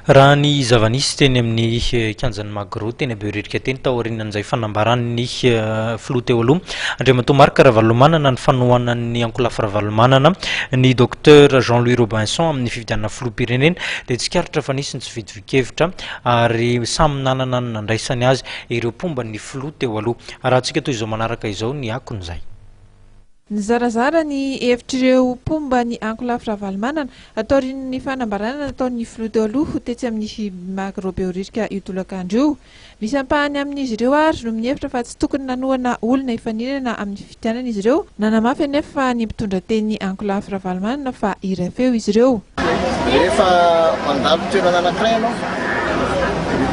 Raha ny zava-nisy teny amin'ny kianjan'ny Magro teny Behoririka teny taorian'izay fanambaran'ny filoha teo aloha andriamatoa marika Ravalomanana ny fanohanan'ny ankolafy Ravalomanana ny docteur Jean-Louis Robinson amin'ny fifidianana filoham-pirenena dia tsikaritra fa nisy ny tsy fidian-kevitra ary samy nanana ny nandraisany azy ireo mpomba ny filoha teo aloha raha antsika toy izao manaraka izao ny akon'izay. Nizarazara ny hevitr'ireo mpomba ny ankolafy Ravalomanana ataorin'ny fanambarana nataon'ny filoha teo aloha tetsy amin'ny Magro Behoririka io tolakandro io. Misy ampahany amin'izy ireo ary no mihevitra fa tsy tokony nanohana olona hifaninana amin'ny fifidianana izy ireo, nanamafy anefa ny mpitondra teny ankolafy Ravalomanana fa iray feo izy ireo. Rehefa mandalo toerana anankiray ianao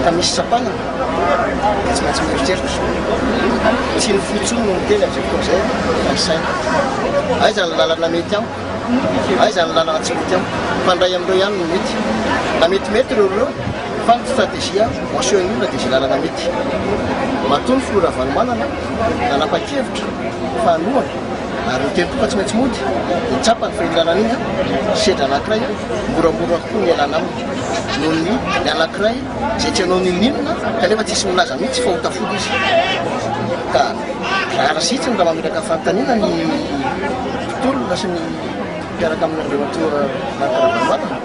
ka misy sapana tsy maintsy mieritreritra tsy ny fotsiny no miteny amin'izay fanisaina aiza ny lalana mety amiko aiza ny lalana tsy mety amiko fandray amin'ireo ihany no mety na metimety ireo fa ny stratégie maseho ny olona dia izay lalana mety matony filoha Ravalomanana nanapa-kevitra fa aloha ary ny teny toka tsy maintsy mody nitsapany fa ilalana iny sedra anankiray moramora koa ny alana aminy noho ny anankiray izay tsy hanao ninona kanefa tsisy milaza mihitsy fa ho tafody izy ka raha sitsiny raha mameraka fanontaniana ny mpitolona sy ny mpiaraka amin'ny andriamatoa marika Ravalomanana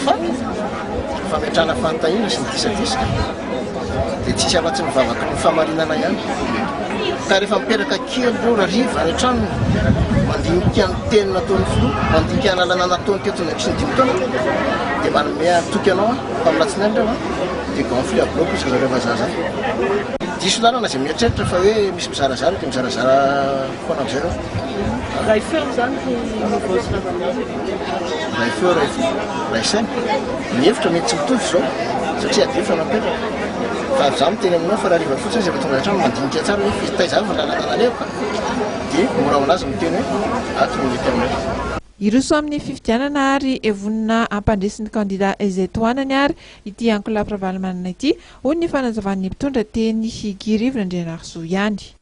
fa fametrahana fanontaniana sy ny disadisa dia tsisy afa-tsy mivavaka ny famarinana ihany ka rehefa miperaka kely ireo rariva any an-trano mandinika ny teny nataon'ny filoha mandinika ny lalana nataony teto ny sy ny dimy taona dia manome toky anao fa milatsiny any ireo dia gonfle à bloc izy zareo vazaza diso lalana izay mieritreritra fa hoe misy mizarazara dia mizarazara foana amin'izay reo. Raha ferme zany nivoazy Ravalomanana. Raha isainy mihevitra mety tsy mitovy izao satria adefitra napetraka fa za miteny aminao fa raha riva fotsiny izy efa tonga hatrano mandinika tsara hoe fitaiza fa lalana naleoka dia mora aminazy miteny hoe ato no mety aminay. Iroso amin'ny fifidianana ary evonina ampandraisan'ny kandida izay toanany ary ity ankolafy Ravalomanana ity hoy ny fanazavan'ny mpitondra teny Higirivy Nandrianarisoa ihany.